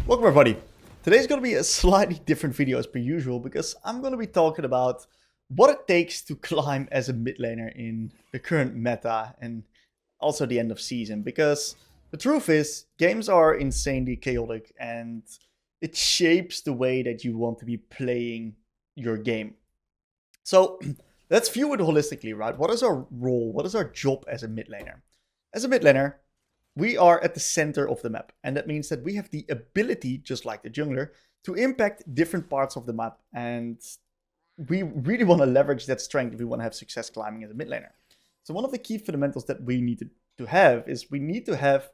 Welcome everybody. Today's going to be a slightly different video as per usual because I'm going to be talking about what it takes to climb as a mid laner in the current meta and also the end of season, because the truth is games are insanely chaotic and it shapes the way that you want to be playing your game. So let's view it holistically, right? What is our role? What is our job as a mid laner? As a mid laner, we are at the center of the map, and that means that we have the ability, just like the jungler, to impact different parts of the map, and we really want to leverage that strength if we want to have success climbing as a mid laner. So one of the key fundamentals that we need to have is we need to have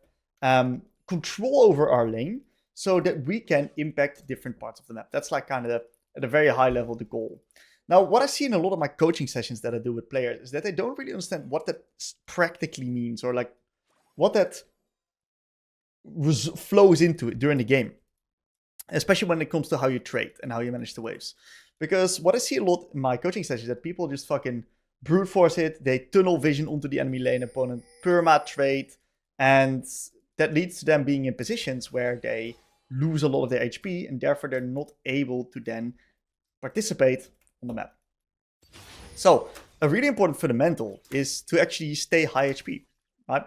control over our lane so that we can impact different parts of the map. That's like kind of at a very high level the goal. Now, what I see in a lot of my coaching sessions that I do with players is that they don't really understand what that practically means, or like what that flows into it during the game, especially when it comes to how you trade and how you manage the waves. Because what I see a lot in my coaching sessions is that people just fucking brute force it, they tunnel vision onto the enemy lane opponent, perma trade, and that leads to them being in positions where they lose a lot of their HP and therefore they're not able to then participate on the map. So a really important fundamental is to actually stay high HP, right?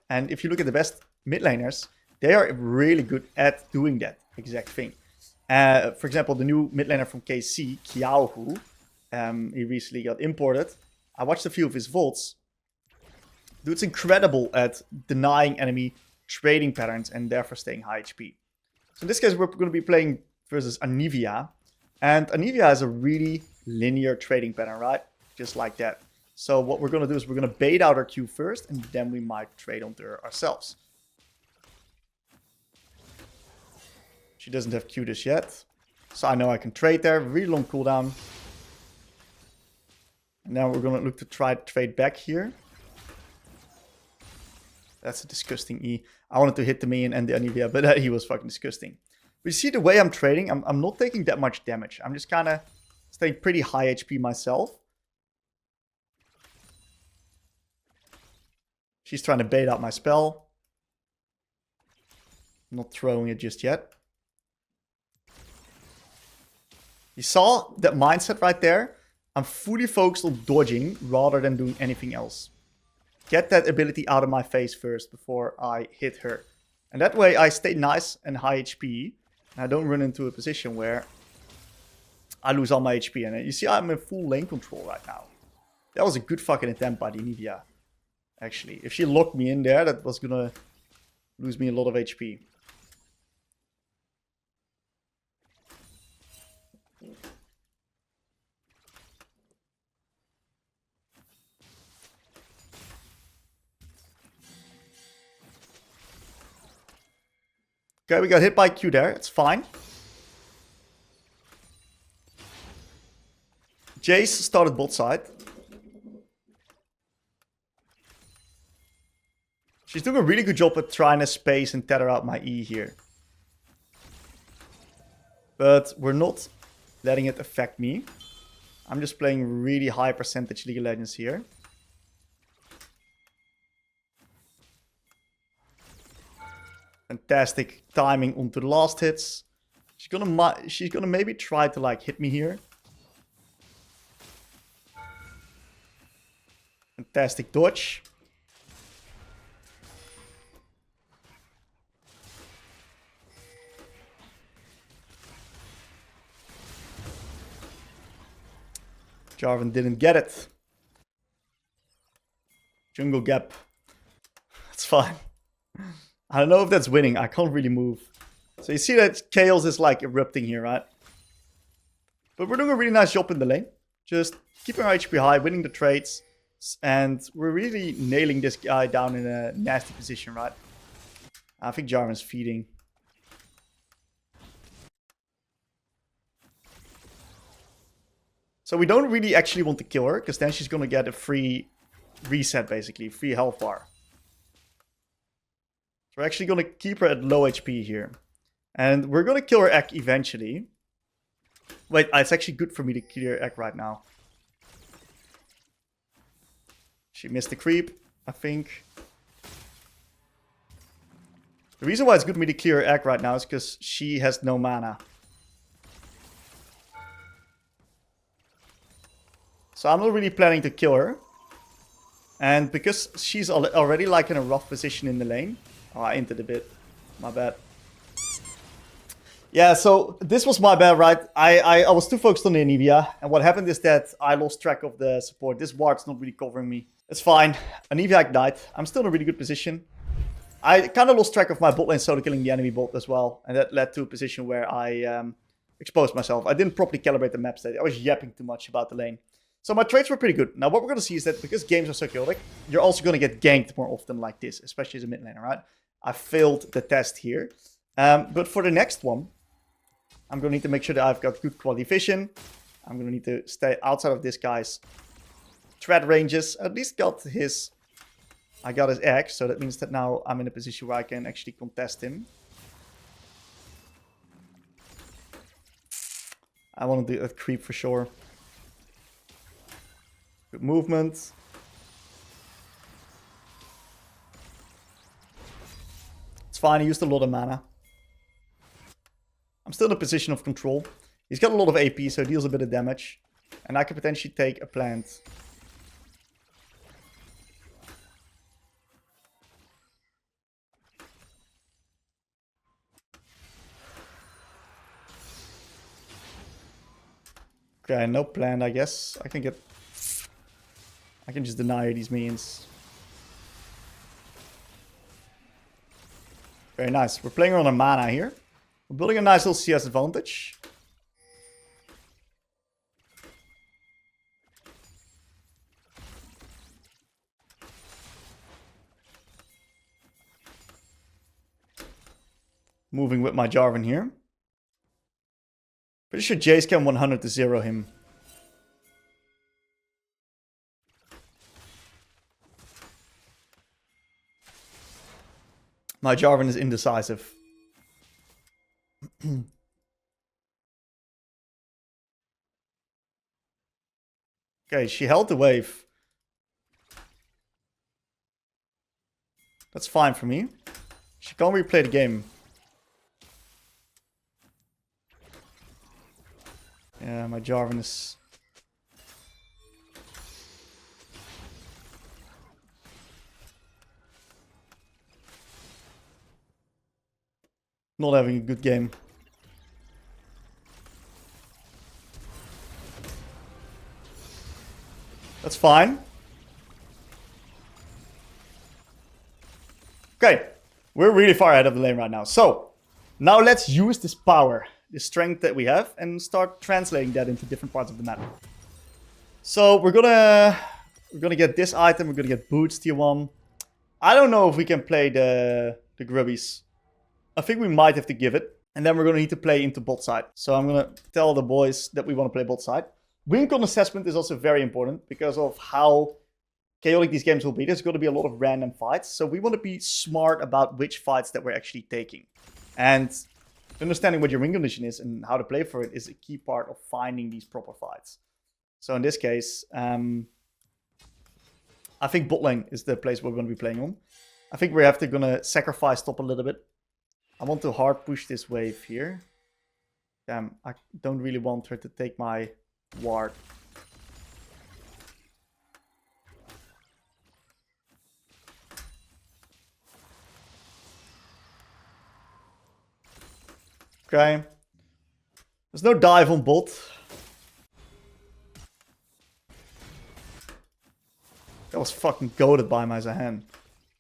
And if you look at the best mid laners, they are really good at doing that exact thing. For example, the new mid laner from KC, Kiaohu, he recently got imported. I watched a few of his VODs. Dude's incredible at denying enemy trading patterns and therefore staying high HP. So in this case, we're going to be playing versus Anivia. And Anivia has a really linear trading pattern, right? Just like that. So what we're going to do is we're going to bait out our Q first, and then we might trade onto her ourselves. She doesn't have Q just yet. So I know I can trade there. Really long cooldown. And now we're going to look to try to trade back here. That's a disgusting E. I wanted to hit the minion and the Anivia, but he was fucking disgusting. But you see the way I'm trading, I'm not taking that much damage. I'm just kind of staying pretty high HP myself. She's trying to bait out my spell. I'm not throwing it just yet. You saw that mindset right there? I'm fully focused on dodging rather than doing anything else. Get that ability out of my face first before I hit her. And that way I stay nice and high HP. And I don't run into a position where I lose all my HP. And you see I'm in full lane control right now. That was a good fucking attempt by the Anivia. Actually, if she locked me in there, that was gonna lose me a lot of HP. Okay, we got hit by Q there. It's fine. Jace started bot side. She's doing a really good job at trying to space and tether out my E here. But we're not letting it affect me. I'm just playing really high percentage League of Legends here. Fantastic timing onto the last hits. She's gonna maybe try to like hit me here. Fantastic dodge. Jarvan didn't get it. Jungle gap. That's fine. I don't know if that's winning. I can't really move. So you see that Chaos is like erupting here, right? But we're doing a really nice job in the lane. Just keeping our HP high, winning the trades. And we're really nailing this guy down in a nasty position, right? I think Jarvan's feeding. So we don't really actually want to kill her, because then she's going to get a free reset, basically. Free health bar. So we're actually going to keep her at low HP here. And we're going to kill her Ekk eventually. Wait, it's actually good for me to kill her Ekk right now. She missed the creep, I think. The reason why it's good for me to clear her egg right now is because she has no mana. So I'm not really planning to kill her. And because she's already like in a rough position in the lane. Oh, I entered a bit. My bad. Yeah, so this was my bad, right? I was too focused on the Anivia. And what happened is that I lost track of the support. This ward's not really covering me. It's fine. Anivia died. I'm still in a really good position. I kind of lost track of my bot lane solo killing the enemy bot as well. And that led to a position where I exposed myself. I didn't properly calibrate the map state. I was yapping too much about the lane. So my trades were pretty good. Now what we're going to see is that because games are so chaotic, you're also going to get ganked more often like this, especially as a mid laner, right? I failed the test here. But for the next one, I'm going to need to make sure that I've got good quality vision. I'm going to need to stay outside of this guy's threat ranges. At least I got his egg, so that means that now I'm in a position where I can actually contest him. I want to do a creep for sure. Good movement. It's fine, he used a lot of mana. I'm still in a position of control. He's got a lot of AP, so he deals a bit of damage. And I could potentially take a plant. Okay, no plant, I guess. I can just deny these minions. Very nice. We're playing on a mana here. We're building a nice little CS advantage. Moving with my Jarvan here. Pretty sure Jace can 100 to 0 him. My Jarvan is indecisive. Okay, she held the wave. That's fine for me. She can't replay the game. Yeah, my Jarvan is... not having a good game. That's fine. Okay, we're really far ahead of the lane right now. So, now let's use this power, this strength that we have, and start translating that into different parts of the map. So, we're gonna get this item, we're gonna get boots tier 1. I don't know if we can play the grubbies. I think we might have to give it. And then we're going to need to play into bot side. So I'm going to tell the boys that we want to play bot side. Win con assessment is also very important because of how chaotic these games will be. There's going to be a lot of random fights. So we want to be smart about which fights that we're actually taking. And understanding what your win condition is and how to play for it is a key part of finding these proper fights. So in this case, I think bot lane is the place we're going to be playing on. I think we're going to sacrifice top a little bit. I want to hard push this wave here. Damn, I don't really want her to take my ward. Okay. There's no dive on bot. That was fucking goated by my Zahan.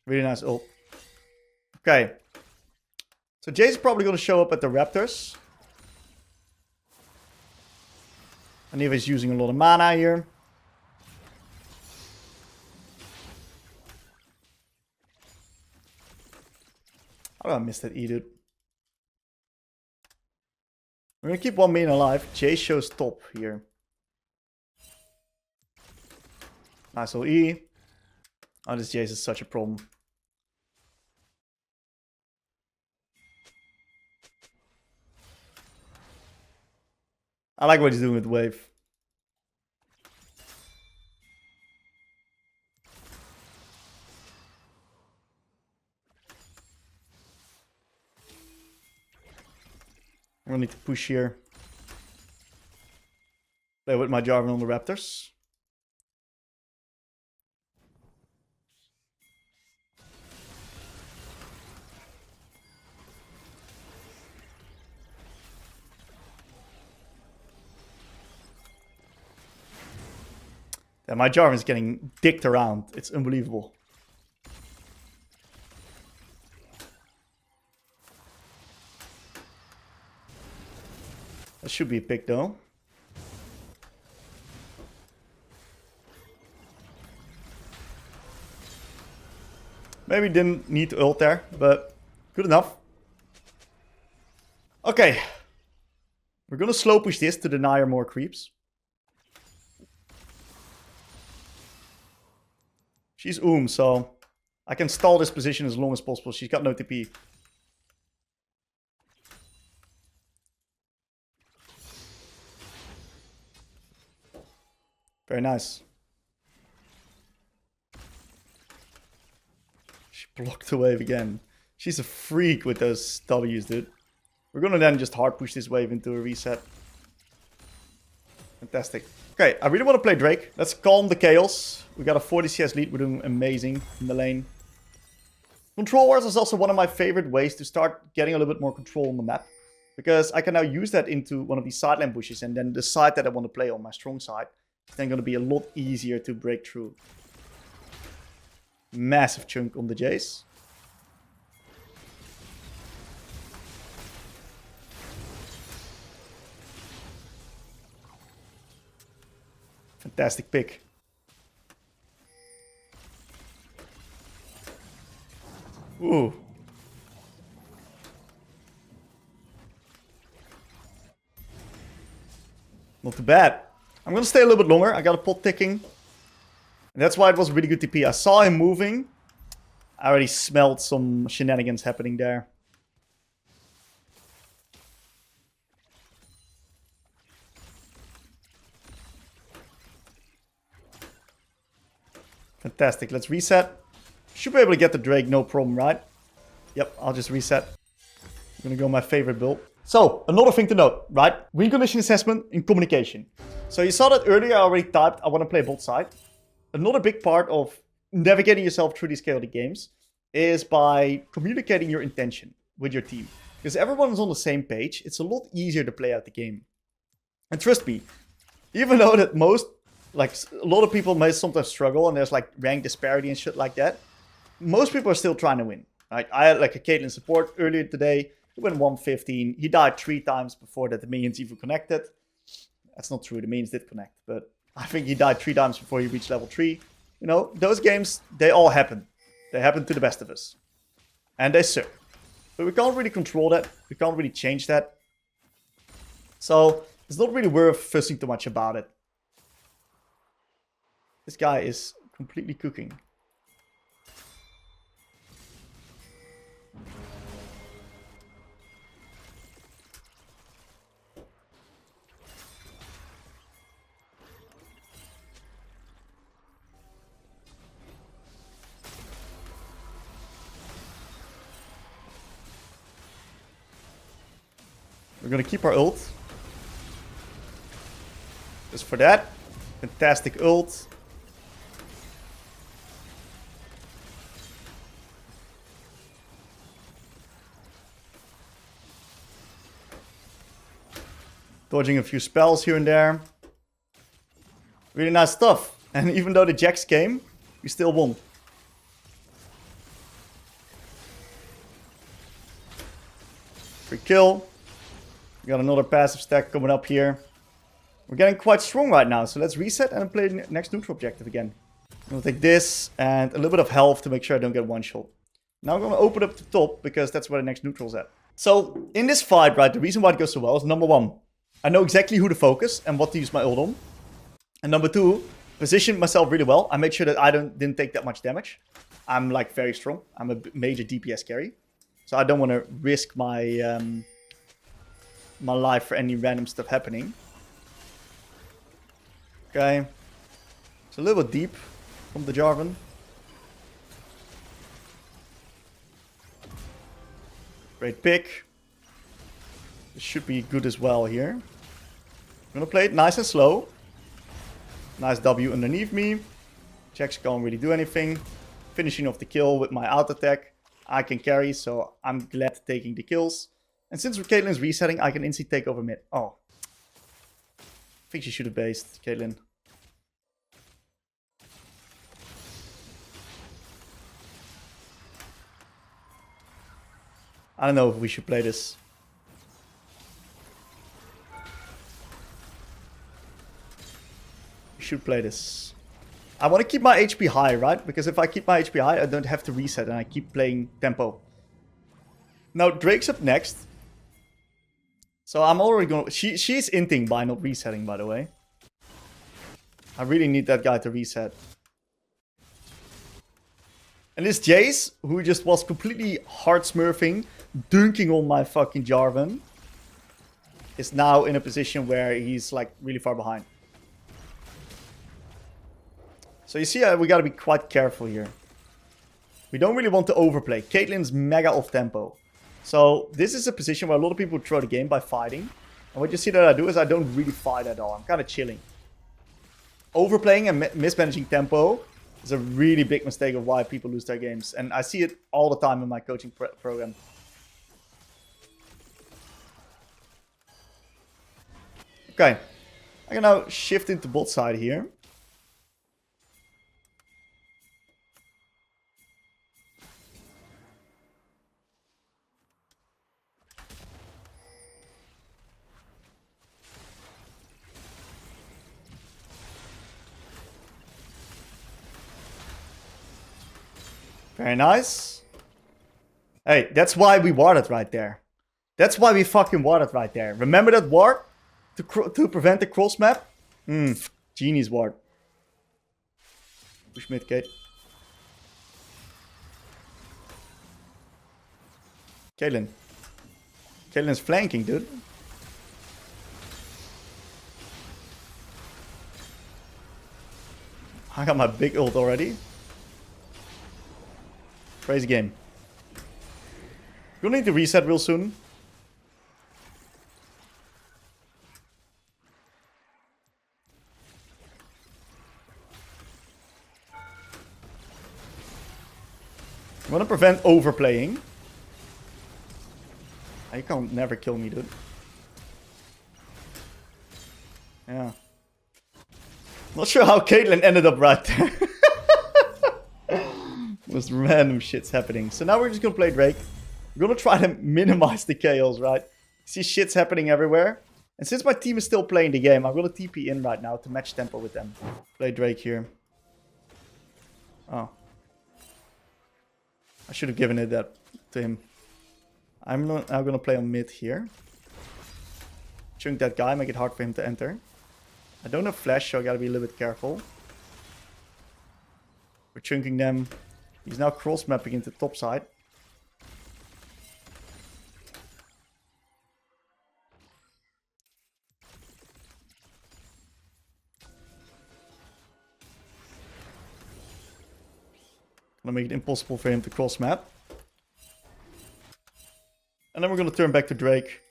Really nice ult. Okay. So Jace is probably going to show up at the Raptors. Aniva is using a lot of mana here. How did I miss that E, dude? We're going to keep one main alive. Jace shows top here. Nice little E. Oh, this Jace is such a problem. I like what he's doing with wave. We'll need to push here. Play with my Jarvan on the Raptors. And my Jarvan is getting dicked around. It's unbelievable. That should be a pick though. Maybe didn't need to ult there, but good enough. Okay. We're gonna slow push this to deny her more creeps. She's so I can stall this position as long as possible. She's got no TP. Very nice. She blocked the wave again. She's a freak with those W's, dude. We're gonna then just hard push this wave into a reset. Fantastic. Okay, I really want to play Drake. Let's calm the chaos. We got a 40 CS lead. We're doing amazing in the lane. Control wars is also one of my favorite ways to start getting a little bit more control on the map. Because I can now use that into one of these side lane bushes. And then the side that I want to play on, my strong side, is then going to be a lot easier to break through. Massive chunk on the Jace. Fantastic pick. Ooh. Not too bad. I'm gonna stay a little bit longer. I got a pot ticking. And that's why it was really good TP. I saw him moving. I already smelled some shenanigans happening there. Fantastic. Let's reset. Should be able to get the Drake, no problem, right? Yep, I'll just reset. I'm gonna go my favorite build. So, another thing to note, right? Win condition assessment in communication. So you saw that earlier I already typed, I want to play bot side. Another big part of navigating yourself through these chaotic games is by communicating your intention with your team. Because everyone's on the same page, it's a lot easier to play out the game. And trust me, even though that a lot of people may sometimes struggle and there's like rank disparity and shit like that, most people are still trying to win. Right? I had like a Caitlyn support earlier today. He went 115. He died 3 times before that the minions even connected. That's not true. The minions did connect. But I think he died 3 times before he reached level 3. You know, those games, they all happen. They happen to the best of us. And they suck. But we can't really control that. We can't really change that. So, it's not really worth fussing too much about it. This guy is completely cooking. We're gonna keep our ult. Just for that. Fantastic ult. Dodging a few spells here and there. Really nice stuff. And even though the Jax came, we still won. Free kill. We got another passive stack coming up here. We're getting quite strong right now, so let's reset and play the next neutral objective again. I'm gonna take this and a little bit of health to make sure I don't get one shot. Now I'm gonna open up the top because that's where the next neutral's at. So in this fight, right, the reason why it goes so well is number 1, I know exactly who to focus and what to use my ult on. And number 2, positioned myself really well. I made sure that I didn't take that much damage. I'm like very strong. I'm a major DPS carry, so I don't want to risk my my life for any random stuff happening. Okay. It's a little bit deep from the Jarvan. Great pick. This should be good as well here. I'm gonna play it nice and slow. Nice W underneath me. Jax can't really do anything. Finishing off the kill with my auto attack. I can carry, so I'm glad taking the kills. And since Caitlyn's resetting, I can instantly take over mid. Oh. I think she should have based, Caitlyn. I don't know if we should play this. We should play this. I want to keep my HP high, right? Because if I keep my HP high, I don't have to reset and I keep playing tempo. Now, Drake's up next. So I'm already going to... She's inting by not resetting, by the way. I really need that guy to reset. And this Jace, who just was completely hard smurfing, dunking on my fucking Jarvan, is now in a position where he's like really far behind. So you see, we gotta be quite careful here. We don't really want to overplay. Caitlyn's mega off tempo. So this is a position where a lot of people throw the game by fighting. And what you see that I do is I don't really fight at all. I'm kind of chilling. Overplaying and mismanaging tempo is a really big mistake of why people lose their games. And I see it all the time in my coaching program. Okay. I can now shift into bot side here. Very nice. Hey, that's why we warded right there. That's why we fucking warded right there. Remember that ward? To prevent the cross map? Genius ward. Push mid, Kate. Caitlyn. Caitlyn's flanking, dude. I got my big ult already. Crazy game. We'll need to reset real soon. I want to prevent overplaying. You can't never kill me, dude. Yeah. Not sure how Caitlyn ended up right there. Most random shit's happening. So now we're just gonna play Drake. We're gonna try to minimize the chaos, right? See shit's happening everywhere. And since my team is still playing the game, I'm gonna TP in right now to match tempo with them. Play Drake here. Oh. I should have given it that to him. I'm now gonna play on mid here. Chunk that guy, make it hard for him to enter. I don't have flash, so I gotta be a little bit careful. We're chunking them. He's now cross-mapping into the top side. Gonna make it impossible for him to cross-map. And then we're gonna turn back to Drake.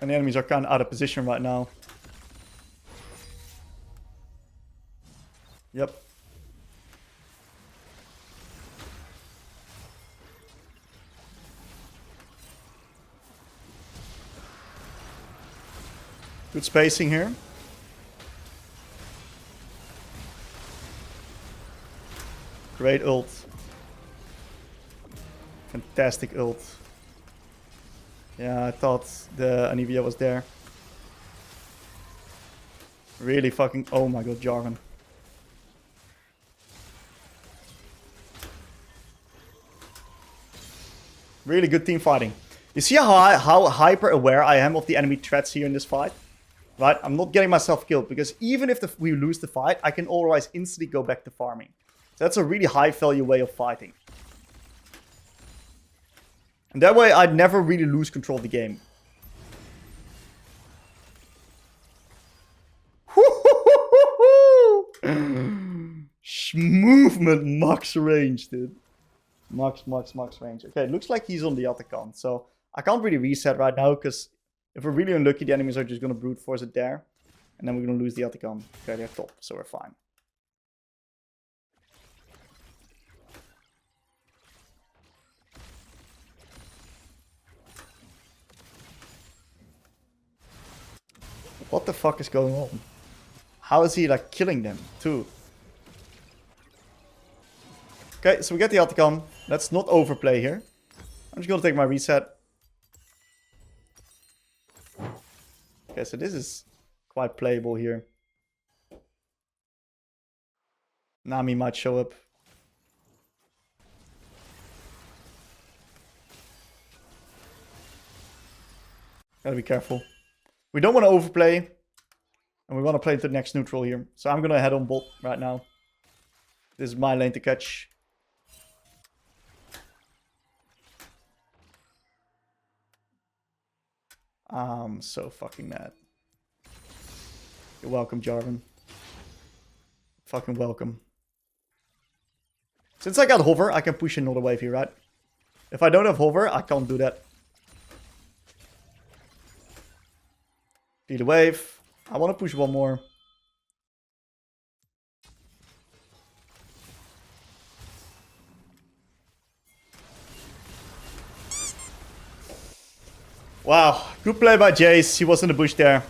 And the enemies are kind of out of position right now. Yep. Good spacing here. Great ult. Fantastic ult. Yeah, I thought the Anivia was there. Really fucking... Oh my god, Jarvan. Really good team fighting. You see how hyper aware I am of the enemy threats here in this fight? Right? I'm not getting myself killed because even if we lose the fight, I can otherwise instantly go back to farming. So that's a really high value way of fighting. And that way I'd never really lose control of the game. Movement max range, dude. Max range. Okay, it looks like he's on the other count. So I can't really reset right now, because if we're really unlucky, the enemies are just going to brute force it there. And then we're going to lose the Atacon. Okay, they're top, so we're fine. What the fuck is going on? How is he, like, killing them, too? Okay, so we get the Atacon. Let's not overplay here. I'm just going to take my reset. Okay, so this is quite playable here. Nami might show up. Gotta be careful. We don't want to overplay. And we want to play into the next neutral here. So I'm gonna head on bot right now. This is my lane to catch. I'm so fucking mad. You're welcome, Jarvan. Fucking welcome. Since I got hover, I can push another wave here, right? If I don't have hover, I can't do that. Lead a wave. I want to push one more. Wow, good play by Jace. He was in the bush there.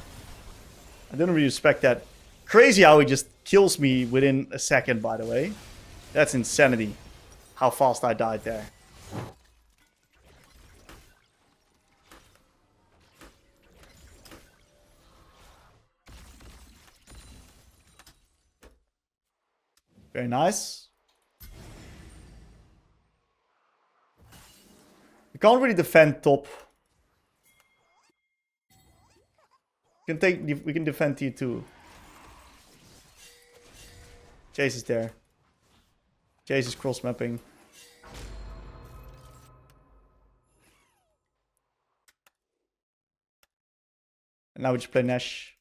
I didn't really respect that. Crazy how he just kills me within a second, by the way. That's insanity. How fast I died there. Very nice. We can't really defend top. We can defend tier 2. Jace is there. Jace is cross mapping. And now we just play Nash.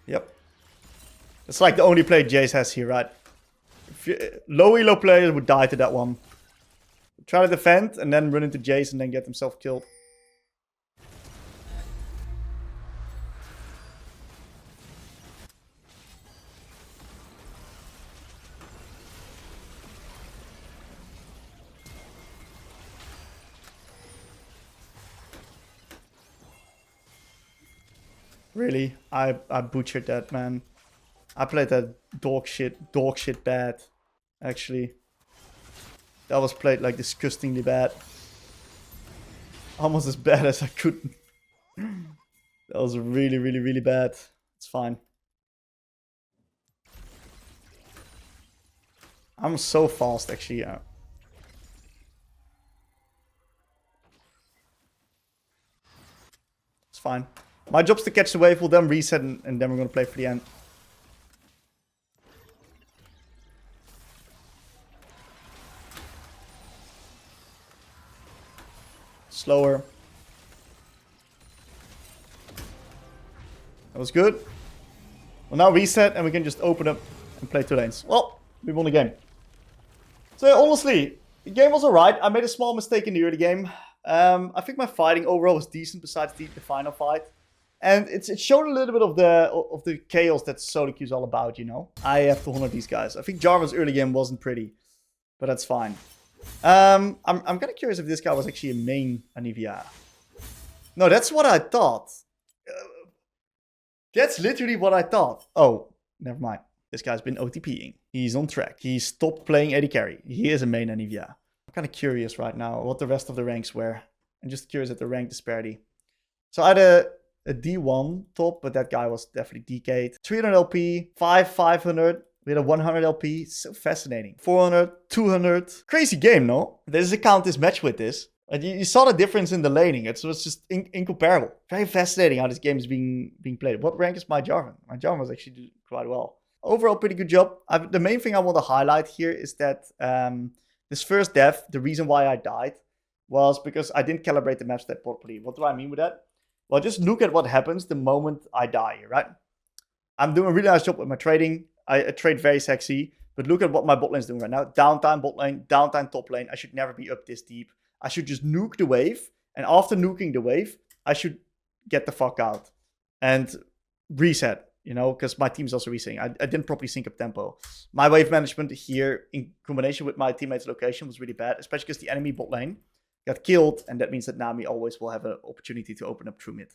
Yep. It's like the only play Jace has here, right? Low elo players would die to that one. Try to defend and then run into Jace and then get himself killed. Really? I butchered that, man. I played that dog shit bad, actually. That was played like disgustingly bad. Almost as bad as I could. That was really, really, really bad. It's fine. I'm so fast, actually, yeah. It's fine. My job's to catch the wave, we'll then reset, and then we're gonna play for the end. Slower. That was good. We'll now reset and we can just open up and play 2 lanes. Well, we won the game. So honestly, the game was alright. I made a small mistake in the early game. I think my fighting overall was decent besides the final fight. And it showed a little bit of the chaos that solo queue is all about, you know. I have to honor these guys. I think Jarvan's early game wasn't pretty, but that's fine. I'm kind of curious if this guy was actually a main Anivia. No, that's what I thought. That's literally what I thought. Oh, never mind. This guy's been OTPing. He's on track. He stopped playing AD carry. He is a main Anivia. I'm kind of curious right now what the rest of the ranks were. I'm just curious at the rank disparity. So I had a D1 top, but that guy was definitely DK'd. 300 LP, 500. We had a 100 LP. So fascinating. 400, 200. Crazy game, no? There's a count this match with this. And you saw the difference in the laning. It was just incomparable. Very fascinating how this game is being played. What rank is my Jarvan? My Jarvan was actually doing quite well. Overall, pretty good job. The main thing I want to highlight here is that this first death, the reason why I died was because I didn't calibrate the map stat properly. What do I mean with that? Well, just look at what happens the moment I die, right? I'm doing a really nice job with my trading. I trade very sexy. But look at what my bot lane is doing right now. Downtime bot lane, downtime top lane. I should never be up this deep. I should just nuke the wave. And after nuking the wave, I should get the fuck out. And reset, you know, because my team's also resetting. I didn't properly sync up tempo. My wave management here, in combination with my teammates' location, was really bad, especially because the enemy bot lane got killed, and that means that Nami always will have an opportunity to open up through mid.